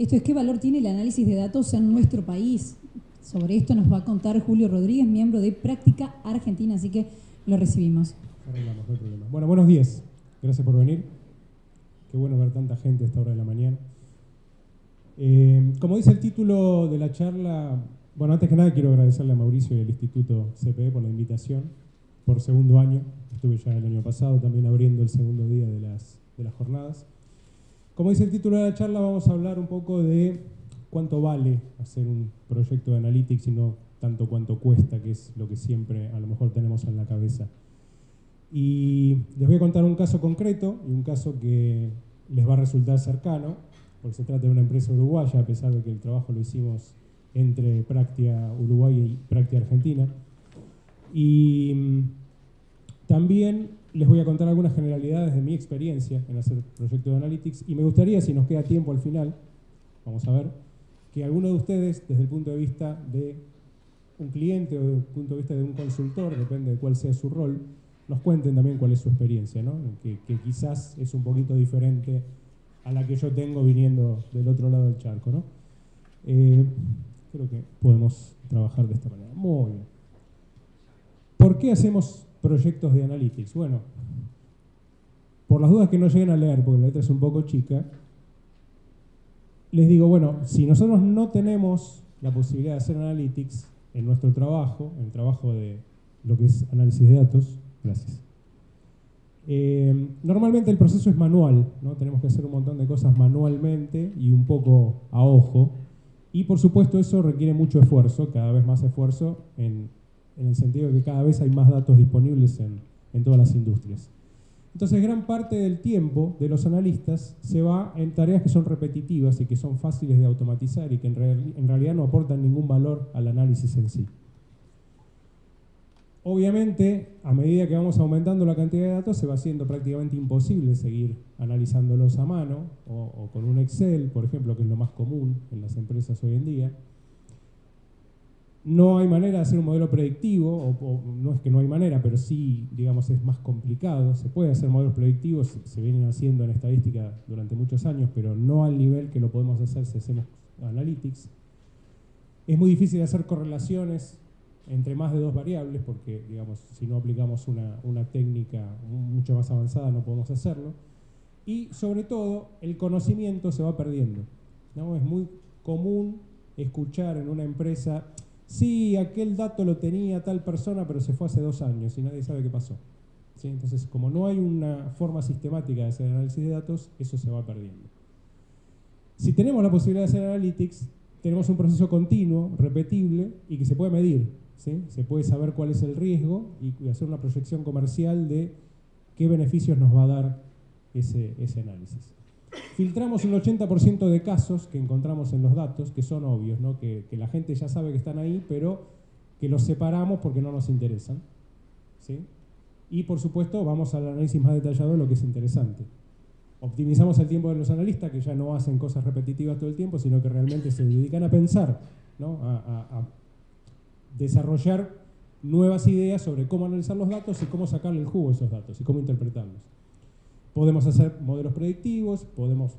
Esto es qué valor tiene el análisis de datos en nuestro país. Sobre esto nos va a contar Julio Rodríguez, miembro de Práctica Argentina, así que lo recibimos. Arreglamos, no hay problema. Bueno, buenos días. Gracias por venir. Qué bueno ver tanta gente a esta hora de la mañana. Como dice el título de la charla, bueno, antes que nada quiero agradecerle a Mauricio y al Instituto CPE por la invitación, por segundo año. Estuve ya el año pasado también abriendo el segundo día de las jornadas. Como dice el título de la charla, vamos a hablar un poco de cuánto vale hacer un proyecto de Analytics y no tanto cuánto cuesta, que es lo que siempre a lo mejor tenemos en la cabeza. Y les voy a contar un caso concreto y un caso que les va a resultar cercano, porque se trata de una empresa uruguaya, a pesar de que el trabajo lo hicimos entre Práctica Uruguay y Práctica Argentina. Y también les voy a contar algunas generalidades de mi experiencia en hacer proyectos de Analytics y me gustaría, si nos queda tiempo al final, vamos a ver, que alguno de ustedes, desde el punto de vista de un cliente o desde el punto de vista de un consultor, depende de cuál sea su rol, nos cuenten también cuál es su experiencia, ¿no? Que quizás es un poquito diferente a la que yo tengo viniendo del otro lado del charco, ¿no? Creo que podemos trabajar de esta manera. Muy bien. ¿Por qué hacemos proyectos de Analytics? Bueno, por las dudas que no lleguen a leer, porque la letra es un poco chica, les digo, bueno, si nosotros no tenemos la posibilidad de hacer Analytics en nuestro trabajo, en el trabajo de lo que es análisis de datos, gracias. Normalmente el proceso es manual, ¿no? Tenemos que hacer un montón de cosas manualmente y un poco a ojo. Y por supuesto eso requiere mucho esfuerzo, cada vez más esfuerzo, en el sentido de que cada vez hay más datos disponibles en todas las industrias. Entonces gran parte del tiempo de los analistas se va en tareas que son repetitivas y que son fáciles de automatizar y que en realidad no aportan ningún valor al análisis en sí. Obviamente, a medida que vamos aumentando la cantidad de datos, se va haciendo prácticamente imposible seguir analizándolos a mano o con un Excel, por ejemplo, que es lo más común en las empresas hoy en día. No hay manera de hacer un modelo predictivo, o no es que no hay manera, pero sí, digamos, es más complicado. Se puede hacer modelos predictivos, se vienen haciendo en estadística durante muchos años, pero no al nivel que lo podemos hacer si hacemos Analytics. Es muy difícil hacer correlaciones entre más de dos variables, porque, digamos, si no aplicamos una técnica mucho más avanzada no podemos hacerlo. Y, sobre todo, el conocimiento se va perdiendo, ¿no? Es muy común escuchar en una empresa: sí, aquel dato lo tenía tal persona, pero se fue hace 2 años y nadie sabe qué pasó. ¿Sí? Entonces, como no hay una forma sistemática de hacer análisis de datos, eso se va perdiendo. Si tenemos la posibilidad de hacer Analytics, tenemos un proceso continuo, repetible y que se puede medir. ¿Sí? Se puede saber cuál es el riesgo y hacer una proyección comercial de qué beneficios nos va a dar ese análisis. Filtramos un 80% de casos que encontramos en los datos, que son obvios, ¿no? Que la gente ya sabe que están ahí, pero que los separamos porque no nos interesan. ¿Sí? Y por supuesto vamos al análisis más detallado de lo que es interesante. Optimizamos el tiempo de los analistas, que ya no hacen cosas repetitivas todo el tiempo, sino que realmente se dedican a pensar, ¿no? A desarrollar nuevas ideas sobre cómo analizar los datos y cómo sacarle el jugo a esos datos y cómo interpretarlos. Podemos hacer modelos predictivos, podemos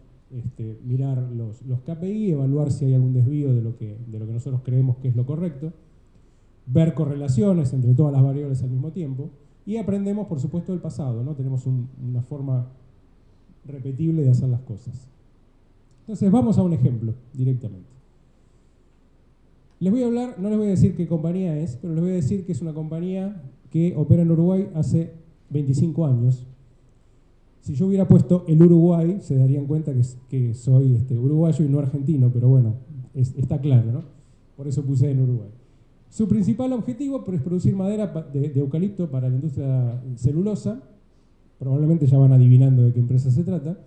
mirar los KPI, evaluar si hay algún desvío de lo que nosotros creemos que es lo correcto, ver correlaciones entre todas las variables al mismo tiempo y aprendemos, por supuesto, del pasado, ¿no? Tenemos una forma repetible de hacer las cosas. Entonces vamos a un ejemplo directamente. Les voy a hablar, no les voy a decir qué compañía es, pero les voy a decir que es una compañía que opera en Uruguay hace 25 años. Si yo hubiera puesto el Uruguay, se darían cuenta que soy uruguayo y no argentino, pero bueno, está claro, ¿no? Por eso puse en Uruguay. Su principal objetivo es producir madera de eucalipto para la industria celulosa. Probablemente ya van adivinando de qué empresa se trata.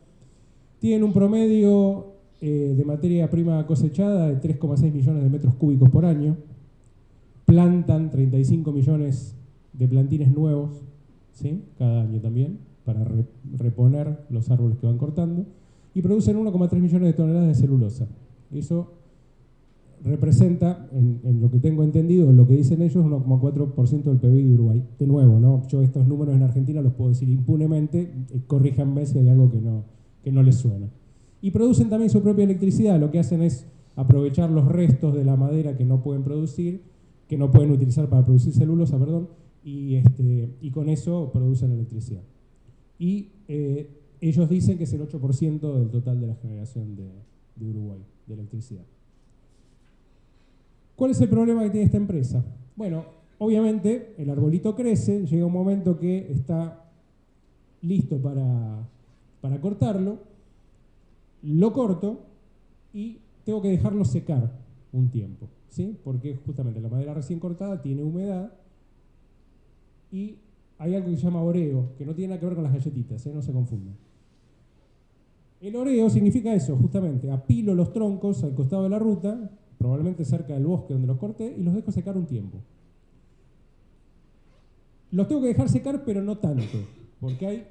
Tienen un promedio de materia prima cosechada de 3,6 millones de metros cúbicos por año. Plantan 35 millones de plantines nuevos, ¿sí? Cada año también, para reponer los árboles que van cortando. Y producen 1,3 millones de toneladas de celulosa. Eso representa, en lo que tengo entendido, en lo que dicen ellos, 1,4% del PBI de Uruguay. De nuevo, ¿no? Yo estos números en Argentina los puedo decir impunemente, corríjanme si hay algo que no les suena. Y producen también su propia electricidad. Lo que hacen es aprovechar los restos de la madera que no pueden producir, que no pueden utilizar para producir celulosa, perdón, y con eso producen electricidad. Y ellos dicen que es el 8% del total de la generación de Uruguay, de electricidad. ¿Cuál es el problema que tiene esta empresa? Bueno, obviamente el arbolito crece, llega un momento que está listo para cortarlo, lo corto y tengo que dejarlo secar un tiempo, ¿sí? Porque justamente la madera recién cortada tiene humedad y hay algo que se llama oreo, que no tiene nada que ver con las galletitas, no se confundan. El oreo significa eso, justamente, apilo los troncos al costado de la ruta, probablemente cerca del bosque donde los corté, y los dejo secar un tiempo. Los tengo que dejar secar, pero no tanto, porque hay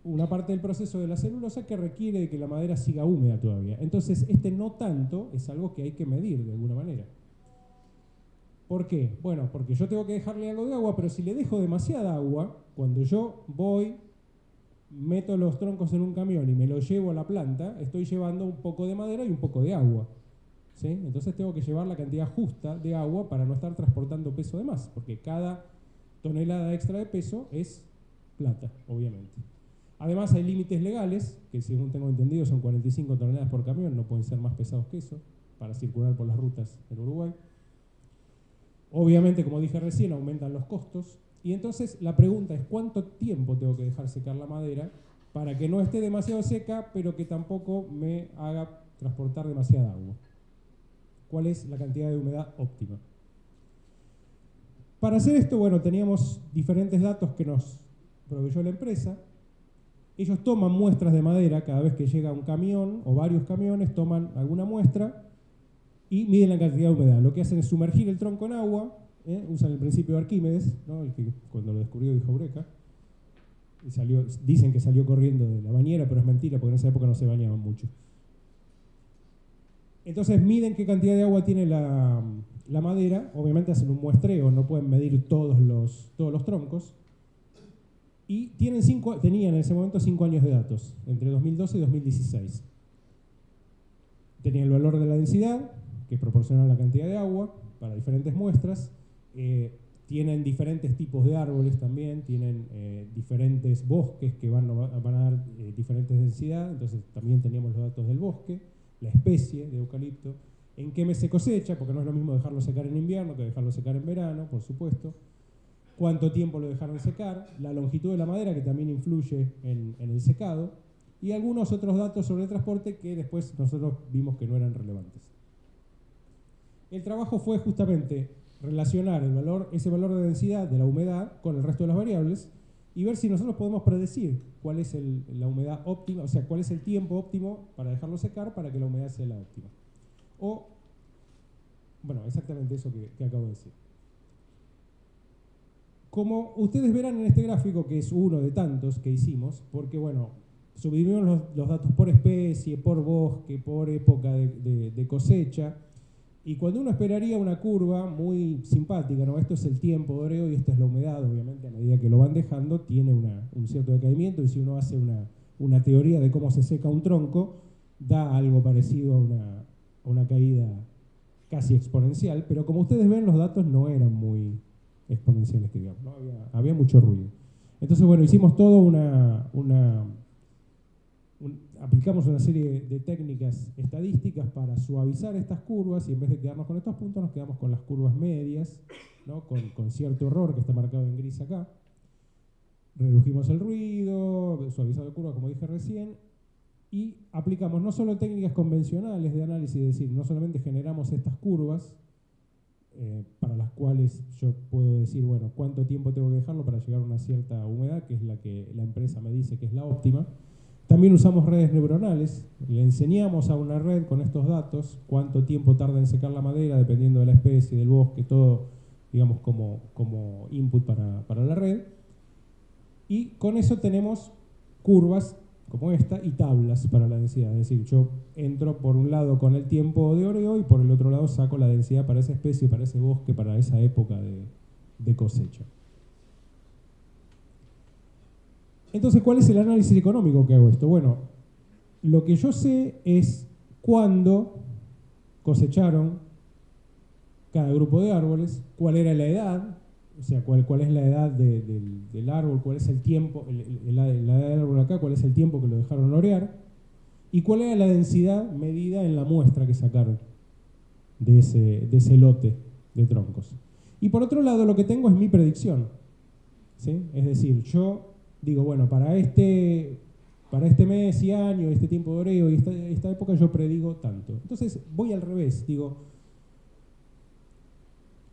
una parte del proceso de la celulosa que requiere de que la madera siga húmeda todavía. Entonces, no tanto es algo que hay que medir de alguna manera. ¿Por qué? Bueno, porque yo tengo que dejarle algo de agua, pero si le dejo demasiada agua, cuando yo voy, meto los troncos en un camión y me lo llevo a la planta, estoy llevando un poco de madera y un poco de agua, ¿sí? Entonces tengo que llevar la cantidad justa de agua para no estar transportando peso de más, porque cada tonelada extra de peso es plata, obviamente. Además hay límites legales, que según tengo entendido son 45 toneladas por camión, no pueden ser más pesados que eso, para circular por las rutas en Uruguay. Obviamente, como dije recién, aumentan los costos. Y entonces la pregunta es, ¿cuánto tiempo tengo que dejar secar la madera para que no esté demasiado seca, pero que tampoco me haga transportar demasiada agua? ¿Cuál es la cantidad de humedad óptima? Para hacer esto, bueno, teníamos diferentes datos que nos proveyó la empresa. Ellos toman muestras de madera cada vez que llega un camión o varios camiones, toman alguna muestra y miden la cantidad de humedad. Lo que hacen es sumergir el tronco en agua, usan el principio de Arquímedes, ¿no? El que cuando lo descubrió dijo Eureka, y dicen que salió corriendo de la bañera, pero es mentira porque en esa época no se bañaban mucho. Entonces miden qué cantidad de agua tiene la madera, obviamente hacen un muestreo, no pueden medir todos los troncos, y tenían en ese momento 5 años de datos, entre 2012 y 2016. Tenían el valor de la densidad, que es proporcional a la cantidad de agua, para diferentes muestras. Tienen diferentes tipos de árboles también, tienen diferentes bosques que van a dar diferentes densidades, entonces también teníamos los datos del bosque, la especie de eucalipto, en qué mes se cosecha, porque no es lo mismo dejarlo secar en invierno que dejarlo secar en verano, por supuesto. Cuánto tiempo lo dejaron secar, la longitud de la madera, que también influye en el secado, y algunos otros datos sobre el transporte que después nosotros vimos que no eran relevantes. El trabajo fue justamente relacionar ese valor de densidad de la humedad con el resto de las variables y ver si nosotros podemos predecir cuál es la humedad óptima, o sea, cuál es el tiempo óptimo para dejarlo secar para que la humedad sea la óptima. O, bueno, exactamente eso que acabo de decir. Como ustedes verán en este gráfico, que es uno de tantos que hicimos, porque bueno, subdividimos los datos por especie, por bosque, por época de cosecha, y cuando uno esperaría una curva muy simpática, ¿no? Esto es el tiempo de oreo y esta es la humedad, obviamente a medida que lo van dejando tiene un cierto decaimiento, y si uno hace una teoría de cómo se seca un tronco, da algo parecido a una caída casi exponencial, pero como ustedes ven los datos no eran muy exponenciales, que digamos, ¿no? Había mucho ruido. Entonces, bueno, hicimos todo aplicamos una serie de técnicas estadísticas para suavizar estas curvas, y en vez de quedarnos con estos puntos, nos quedamos con las curvas medias, ¿no? con cierto error que está marcado en gris acá. Redujimos el ruido, suavizado la curva, como dije recién, y aplicamos no solo técnicas convencionales de análisis, es decir, no solamente generamos estas curvas, para las cuales yo puedo decir, bueno, cuánto tiempo tengo que dejarlo para llegar a una cierta humedad, que es la que la empresa me dice que es la óptima. También usamos redes neuronales, le enseñamos a una red con estos datos cuánto tiempo tarda en secar la madera, dependiendo de la especie, del bosque, todo, digamos, como input para la red. Y con eso tenemos curvas como esta y tablas para la densidad. Es decir, yo entro por un lado con el tiempo de oreo y por el otro lado saco la densidad para esa especie, para ese bosque, para esa época de cosecha. Entonces, ¿cuál es el análisis económico que hago esto? Bueno, Lo que yo sé es cuándo cosecharon cada grupo de árboles, cuál era la edad, o sea, cuál es la edad del árbol, cuál es el tiempo, la edad del árbol acá, cuál es el tiempo que lo dejaron orear, y cuál era la densidad medida en la muestra que sacaron de ese lote de troncos. Y por otro lado, lo que tengo es mi predicción, ¿sí? Es decir, yo digo, bueno, para este mes y año, este tiempo de oreo y esta época yo predigo tanto. Entonces voy al revés, digo,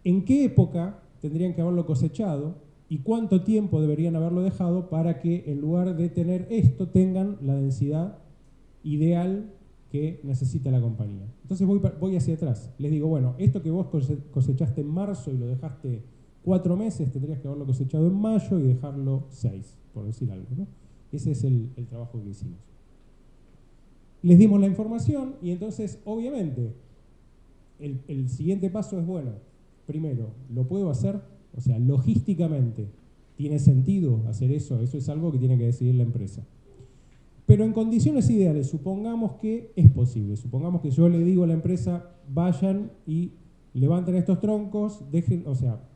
¿en qué época tendrían que haberlo cosechado y cuánto tiempo deberían haberlo dejado para que en lugar de tener esto tengan la densidad ideal que necesita la compañía? Entonces voy hacia atrás, les digo, bueno, esto que vos cosechaste en marzo y lo dejaste 4 meses, tendrías que haberlo cosechado en mayo y dejarlo 6, por decir algo, ¿no? Ese es el trabajo que hicimos. Les dimos la información y entonces, obviamente, el siguiente paso es, bueno, primero, ¿lo puedo hacer? O sea, logísticamente, ¿tiene sentido hacer eso? Eso es algo que tiene que decidir la empresa. Pero en condiciones ideales, supongamos que es posible. Supongamos que yo le digo a la empresa, vayan y levanten estos troncos,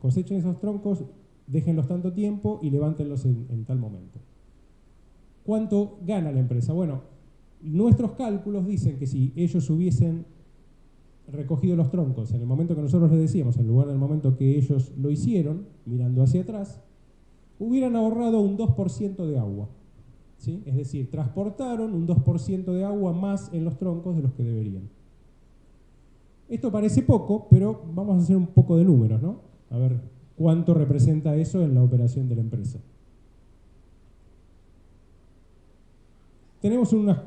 cosechen esos troncos, déjenlos tanto tiempo y levántenlos en tal momento. ¿Cuánto gana la empresa? Bueno, nuestros cálculos dicen que si ellos hubiesen recogido los troncos en el momento que nosotros les decíamos, en lugar del momento que ellos lo hicieron, mirando hacia atrás, hubieran ahorrado un 2% de agua, ¿sí? Es decir, transportaron un 2% de agua más en los troncos de los que deberían. Esto parece poco, pero vamos a hacer un poco de números, ¿no? A ver cuánto representa eso en la operación de la empresa. Tenemos unos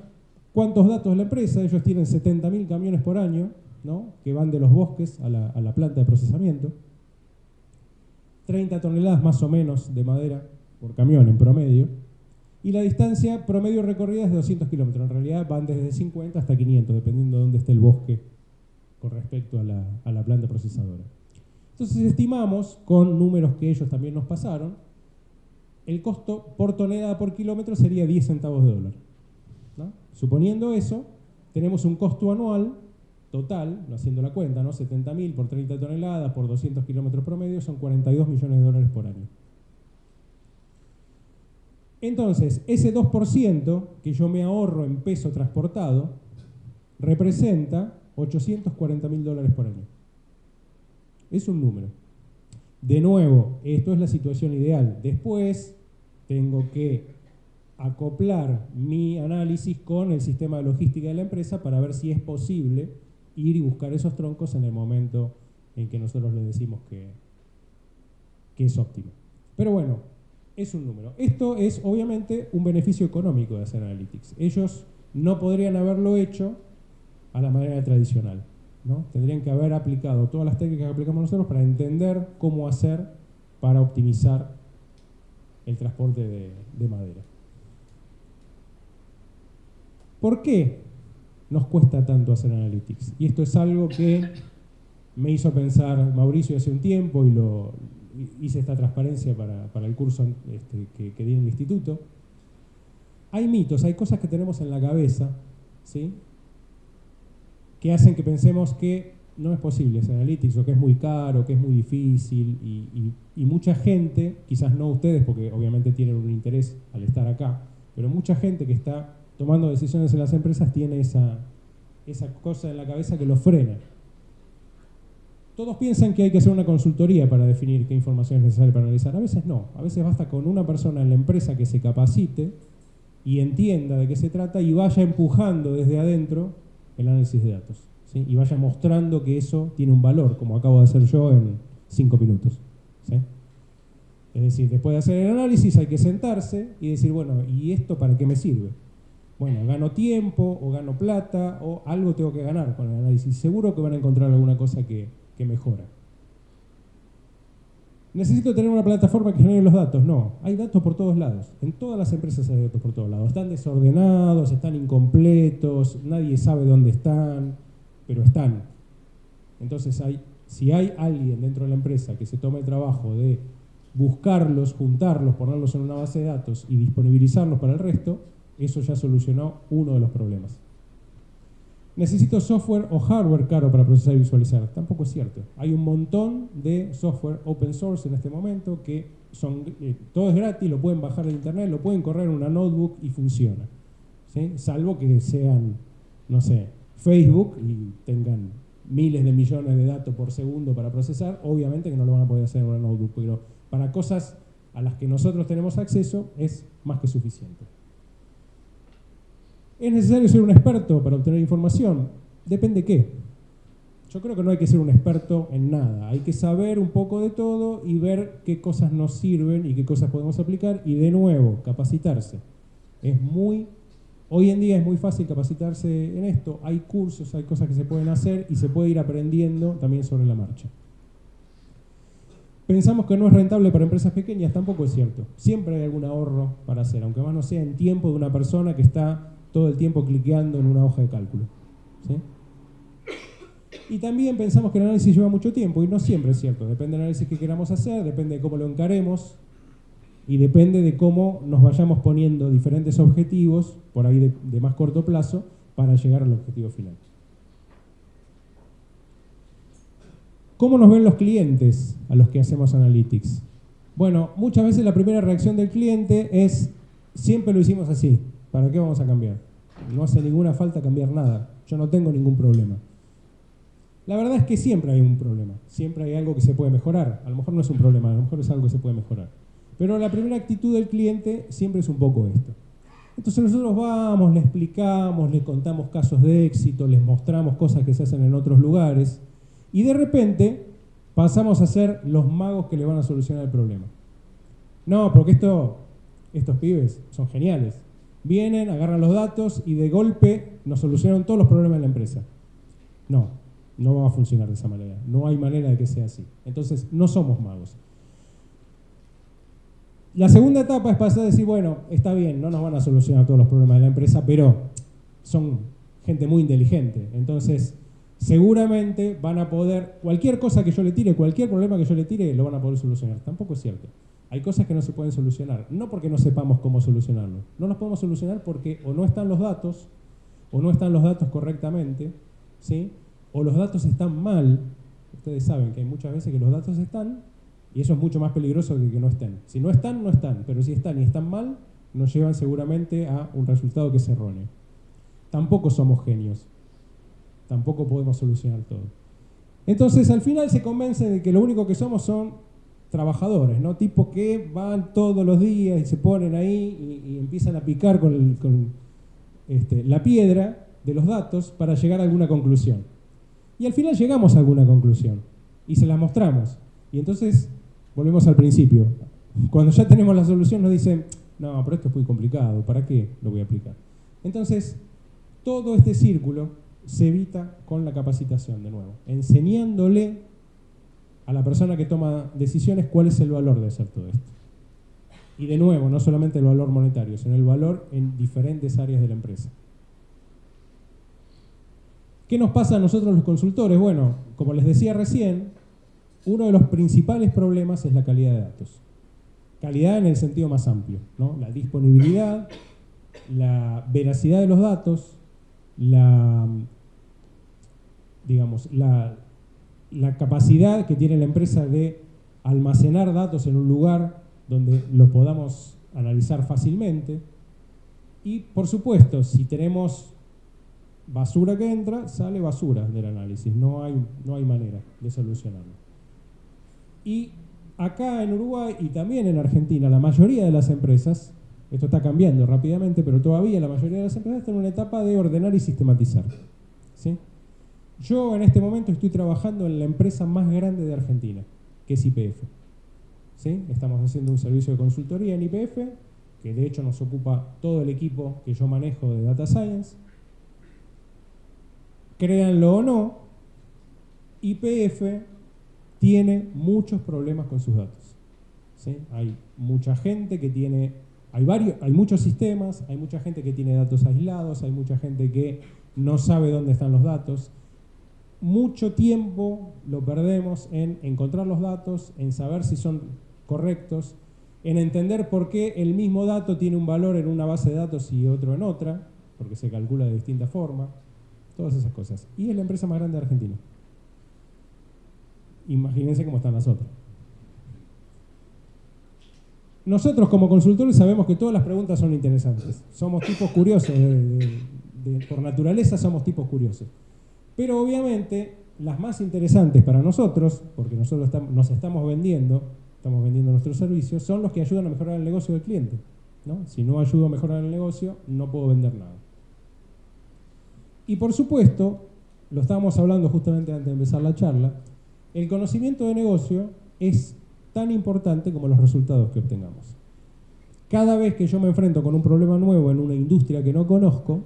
cuantos datos de la empresa. Ellos tienen 70.000 camiones por año, ¿no? Que van de los bosques a la planta de procesamiento. 30 toneladas más o menos de madera por camión en promedio. Y la distancia promedio recorrida es de 200 kilómetros. En realidad van desde 50 hasta 500, dependiendo de dónde esté el bosque con respecto a la planta procesadora. Entonces estimamos, con números que ellos también nos pasaron, el costo por tonelada por kilómetro sería 10 centavos de dólar, ¿no? Suponiendo eso, tenemos un costo anual total, no haciendo la cuenta, ¿no? 70.000 por 30 toneladas por 200 kilómetros promedio son 42 millones de dólares por año. Entonces, ese 2% que yo me ahorro en peso transportado representa 840.000 dólares por año. Es un número. De nuevo, esto es la situación ideal. Después tengo que acoplar mi análisis con el sistema de logística de la empresa para ver si es posible ir y buscar esos troncos en el momento en que nosotros le decimos que es óptimo. Pero bueno, es un número. Esto es obviamente un beneficio económico de hacer Analytics. Ellos no podrían haberlo hecho a la manera tradicional, ¿no? Tendrían que haber aplicado todas las técnicas que aplicamos nosotros para entender cómo hacer para optimizar el transporte de madera. ¿Por qué nos cuesta tanto hacer Analytics? Y esto es algo que me hizo pensar Mauricio hace un tiempo y hice esta transparencia para el curso que di en el instituto. Hay mitos, hay cosas que tenemos en la cabeza, ¿sí?, que hacen que pensemos que no es posible hacer Analytics, o que es muy caro, que es muy difícil, y mucha gente, quizás no ustedes porque obviamente tienen un interés al estar acá, pero mucha gente que está tomando decisiones en las empresas tiene esa cosa en la cabeza que los frena. Todos piensan que hay que hacer una consultoría para definir qué información es necesaria para analizar. A veces no, a veces basta con una persona en la empresa que se capacite y entienda de qué se trata y vaya empujando desde adentro el análisis de datos, ¿sí? Y vaya mostrando que eso tiene un valor, como acabo de hacer yo en 5 minutos, ¿sí? Es decir, después de hacer el análisis hay que sentarse y decir, bueno, ¿y esto para qué me sirve? Bueno, gano tiempo o gano plata o algo tengo que ganar con el análisis. Seguro que van a encontrar alguna cosa que mejora. ¿Necesito tener una plataforma que genere los datos? No, hay datos por todos lados. En todas las empresas hay datos por todos lados. Están desordenados, están incompletos, nadie sabe dónde están, pero están. Entonces, si hay alguien dentro de la empresa que se tome el trabajo de buscarlos, juntarlos, ponerlos en una base de datos y disponibilizarlos para el resto, eso ya solucionó uno de los problemas. Necesito software o hardware caro para procesar y visualizar. Tampoco es cierto. Hay un montón de software open source en este momento que son, todo es gratis, lo pueden bajar de internet, lo pueden correr en una notebook y funciona. ¿Sí? Salvo que sean, no sé, Facebook y tengan miles de millones de datos por segundo para procesar, obviamente que no lo van a poder hacer en una notebook, pero para cosas a las que nosotros tenemos acceso es más que suficiente. ¿Es necesario ser un experto para obtener información? Depende qué. Yo creo que no hay que ser un experto en nada. Hay que saber un poco de todo y ver qué cosas nos sirven y qué cosas podemos aplicar. Y de nuevo, capacitarse. Hoy en día es muy fácil capacitarse en esto. Hay cursos, hay cosas que se pueden hacer y se puede ir aprendiendo también sobre la marcha. Pensamos que no es rentable para empresas pequeñas, tampoco es cierto. Siempre hay algún ahorro para hacer, aunque más no sea en tiempo de una persona que está todo el tiempo cliqueando en una hoja de cálculo. ¿Sí? Y también pensamos que el análisis lleva mucho tiempo, y no siempre es cierto. Depende del análisis que queramos hacer, depende de cómo lo encaremos, y depende de cómo nos vayamos poniendo diferentes objetivos, por ahí de más corto plazo, para llegar al objetivo final. ¿Cómo nos ven los clientes a los que hacemos analytics? Bueno, muchas veces la primera reacción del cliente es, siempre lo hicimos así, ¿para qué vamos a cambiar? No hace ninguna falta cambiar nada, yo no tengo ningún problema. La verdad es que siempre hay un problema, siempre hay algo que se puede mejorar. A lo mejor no es un problema, a lo mejor es algo que se puede mejorar. Pero la primera actitud del cliente siempre es un poco esto. Entonces nosotros vamos, le explicamos, le contamos casos de éxito, les mostramos cosas que se hacen en otros lugares, y de repente pasamos a ser los magos que le van a solucionar el problema. No, porque estos pibes son geniales. Vienen, agarran los datos y de golpe nos solucionan todos los problemas de la empresa. No va a funcionar de esa manera. No hay manera de que sea así. Entonces, no somos magos. La segunda etapa es pasar a decir, bueno, está bien, no nos van a solucionar todos los problemas de la empresa, pero son gente muy inteligente. Entonces, seguramente van a poder, cualquier cosa que yo le tire, cualquier problema que yo le tire, lo van a poder solucionar. Tampoco es cierto. Hay cosas que no se pueden solucionar, no porque no sepamos cómo solucionarlo. No los podemos solucionar porque o no están los datos, o no están los datos correctamente, ¿sí? O los datos están mal. Ustedes saben que hay muchas veces que los datos están, y eso es mucho más peligroso que no estén. Si no están, no están, pero si están y están mal, nos llevan seguramente a un resultado que es erróneo. Tampoco somos genios, tampoco podemos solucionar todo. Entonces, al final se convencen de que lo único que somos son trabajadores, ¿no? Tipos que van todos los días y se ponen ahí y empiezan a picar con la piedra de los datos para llegar a alguna conclusión. Y al final llegamos a alguna conclusión y se la mostramos. Y entonces volvemos al principio. Cuando ya tenemos la solución nos dicen, no, pero esto es muy complicado, ¿para qué lo voy a aplicar? Entonces, todo este círculo se evita con la capacitación, de nuevo, enseñándole a la persona que toma decisiones cuál es el valor de hacer todo esto. Y de nuevo, no solamente el valor monetario, sino el valor en diferentes áreas de la empresa. ¿Qué nos pasa a nosotros los consultores? Bueno, como les decía recién, uno de los principales problemas es la calidad de datos. Calidad en el sentido más amplio, ¿no? La disponibilidad, la veracidad de los datos, la capacidad que tiene la empresa de almacenar datos en un lugar donde los podamos analizar fácilmente. Y, por supuesto, si tenemos basura que entra, sale basura del análisis. No hay manera de solucionarlo. Y acá en Uruguay y también en Argentina, la mayoría de las empresas, esto está cambiando rápidamente, pero todavía la mayoría de las empresas están en una etapa de ordenar y sistematizar. ¿Sí? Yo en este momento estoy trabajando en la empresa más grande de Argentina, que es YPF. ¿Sí? Estamos haciendo un servicio de consultoría en YPF, que de hecho nos ocupa todo el equipo que yo manejo de Data Science. Créanlo o no, YPF tiene muchos problemas con sus datos. ¿Sí? Hay mucha gente que tiene, hay muchos sistemas, hay mucha gente que tiene datos aislados, hay mucha gente que no sabe dónde están los datos. Mucho tiempo lo perdemos en encontrar los datos, en saber si son correctos, en entender por qué el mismo dato tiene un valor en una base de datos y otro en otra, porque se calcula de distinta forma, todas esas cosas. Y es la empresa más grande de Argentina. Imagínense cómo están las otras. Nosotros como consultores sabemos que todas las preguntas son interesantes. Somos tipos curiosos, por naturaleza somos tipos curiosos. Pero obviamente las más interesantes para nosotros, porque nosotros nos estamos vendiendo nuestros servicios, son los que ayudan a mejorar el negocio del cliente, ¿no? Si no ayudo a mejorar el negocio, no puedo vender nada. Y por supuesto, lo estábamos hablando justamente antes de empezar la charla, el conocimiento de negocio es tan importante como los resultados que obtengamos. Cada vez que yo me enfrento con un problema nuevo en una industria que no conozco,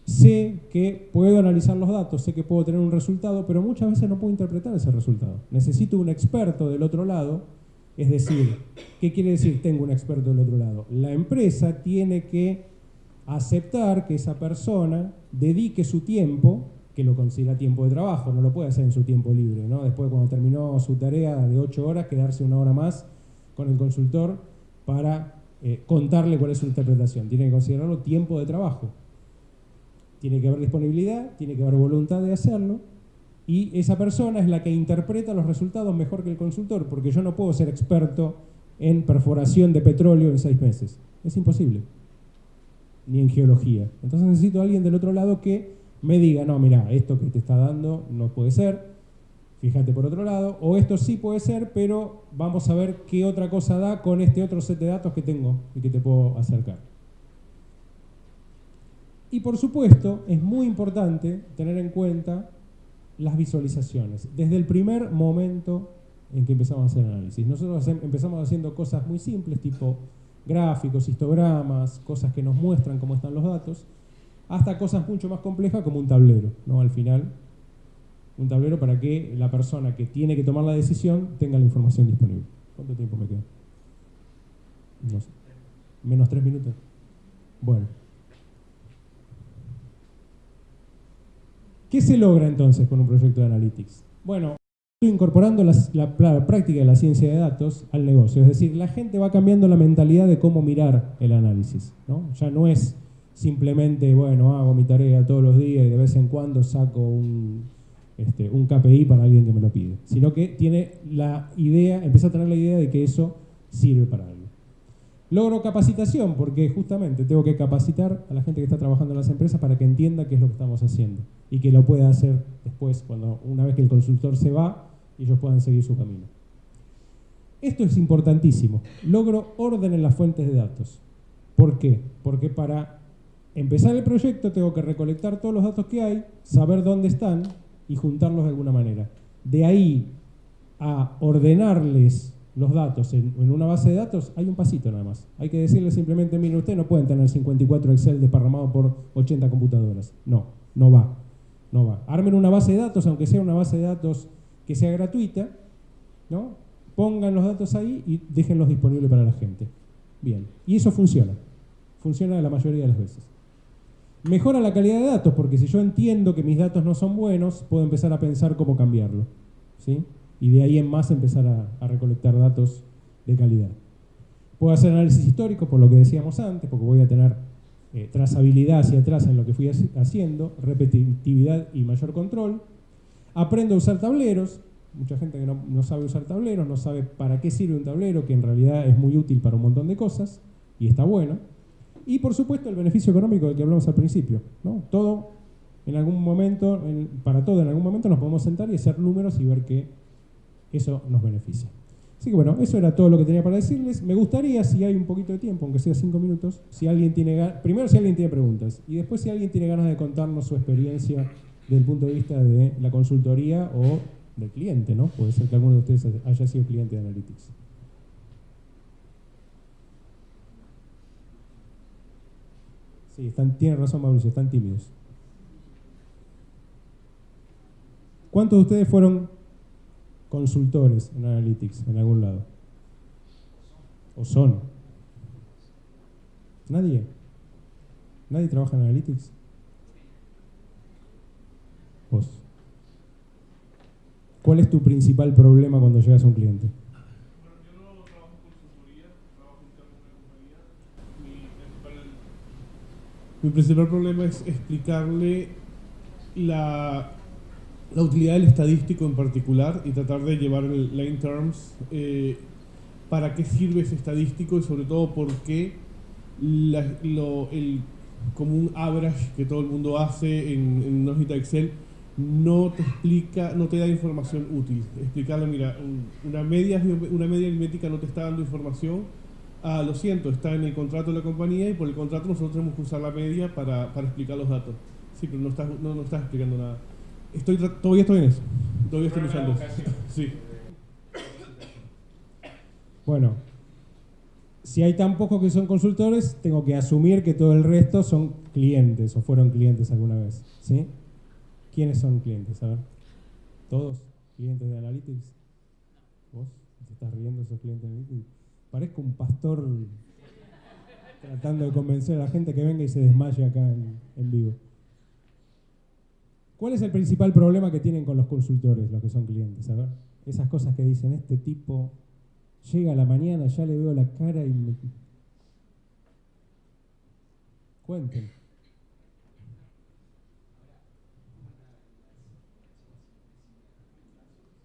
sé que puedo analizar los datos, sé que puedo tener un resultado, pero muchas veces no puedo interpretar ese resultado. Necesito un experto del otro lado, es decir, ¿qué quiere decir tengo un experto del otro lado? La empresa tiene que aceptar que esa persona dedique su tiempo, que lo considera tiempo de trabajo, no lo puede hacer en su tiempo libre, ¿no? Después, cuando terminó su tarea de 8 horas, quedarse 1 hora más con el consultor para contarle cuál es su interpretación. Tiene que considerarlo tiempo de trabajo. Tiene que haber disponibilidad, tiene que haber voluntad de hacerlo, y esa persona es la que interpreta los resultados mejor que el consultor, porque yo no puedo ser experto en perforación de petróleo en 6 meses. Es imposible. Ni en geología. Entonces necesito a alguien del otro lado que me diga, no, mira, esto que te está dando no puede ser, fíjate por otro lado, o esto sí puede ser, pero vamos a ver qué otra cosa da con este otro set de datos que tengo y que te puedo acercar. Y por supuesto, es muy importante tener en cuenta las visualizaciones. Desde el primer momento en que empezamos a hacer análisis. Nosotros empezamos haciendo cosas muy simples, tipo gráficos, histogramas, cosas que nos muestran cómo están los datos, hasta cosas mucho más complejas como un tablero, ¿no? Al final, un tablero para que la persona que tiene que tomar la decisión tenga la información disponible. ¿Cuánto tiempo me queda? No sé. ¿Menos 3 minutos? Bueno. ¿Qué se logra entonces con un proyecto de Analytics? Bueno, estoy incorporando la práctica de la ciencia de datos al negocio. Es decir, la gente va cambiando la mentalidad de cómo mirar el análisis, ¿no? Ya no es simplemente, bueno, hago mi tarea todos los días y de vez en cuando saco un KPI para alguien que me lo pide. Sino que tiene la idea, empieza a tener la idea de que eso sirve para algo. Logro capacitación, porque justamente tengo que capacitar a la gente que está trabajando en las empresas para que entienda qué es lo que estamos haciendo y que lo pueda hacer después, una vez que el consultor se va, y ellos puedan seguir su camino. Esto es importantísimo. Logro orden en las fuentes de datos. ¿Por qué? Porque para empezar el proyecto tengo que recolectar todos los datos que hay, saber dónde están y juntarlos de alguna manera. De ahí a ordenarles los datos en una base de datos, hay un pasito nada más. Hay que decirle simplemente, miren, ustedes no pueden tener 54 Excel desparramados por 80 computadoras. No va. Armen una base de datos, aunque sea una base de datos que sea gratuita, ¿no? Pongan los datos ahí y déjenlos disponibles para la gente. Bien. Y eso funciona. Funciona la mayoría de las veces. Mejora la calidad de datos, porque si yo entiendo que mis datos no son buenos, puedo empezar a pensar cómo cambiarlo, ¿sí? Y de ahí en más empezar a recolectar datos de calidad. Puedo hacer análisis histórico, por lo que decíamos antes, porque voy a tener trazabilidad hacia atrás en lo que fui haciendo, repetitividad y mayor control. Aprendo a usar tableros. Mucha gente que no sabe usar tableros, no sabe para qué sirve un tablero, que en realidad es muy útil para un montón de cosas, y está bueno. Y por supuesto el beneficio económico del que hablamos al principio, ¿no? Todo, en algún momento, para todo en algún momento nos podemos sentar y hacer números y ver que eso nos beneficia. Así que bueno, eso era todo lo que tenía para decirles. Me gustaría, si hay un poquito de tiempo, aunque sea 5 minutos, si alguien primero si alguien tiene preguntas, y después si alguien tiene ganas de contarnos su experiencia desde el punto de vista de la consultoría o del cliente, ¿no? Puede ser que alguno de ustedes haya sido cliente de Analytics. Sí, tiene razón Mauricio, están tímidos. ¿Cuántos de ustedes fueron consultores en Analytics en algún lado? ¿O son? ¿Nadie? ¿Nadie trabaja en Analytics? ¿Vos? ¿Cuál es tu principal problema cuando llegas a un cliente? Bueno, yo no trabajo en consultoría, Mi principal problema es explicarle la utilidad del estadístico en particular y tratar de llevar el lane terms, para qué sirve ese estadístico y sobre todo por qué el común average que todo el mundo hace en una hojita Excel no te explica, no te da información útil. Explicarle, mira, una media aritmética no te está dando información. Ah, lo siento, está en el contrato de la compañía y por el contrato nosotros tenemos que usar la media para explicar los datos. Sí, pero no estás explicando nada. Todavía estoy en eso. Todavía estoy usando eso. Sí. Bueno, si hay tan pocos que son consultores, tengo que asumir que todo el resto son clientes o fueron clientes alguna vez, ¿sí? ¿Quiénes son clientes? A ver. ¿Todos clientes de Analytics? ¿Vos te estás riendo, sos cliente de Analytics? Parezco un pastor tratando de convencer a la gente que venga y se desmaye acá en vivo. ¿Cuál es el principal problema que tienen con los consultores, los que son clientes? A ver, esas cosas que dicen, este tipo llega a la mañana, ya le veo la cara y me... Cuenten.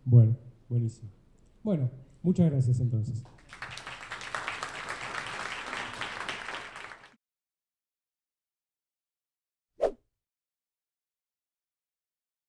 Bueno, buenísimo. Bueno, muchas gracias entonces.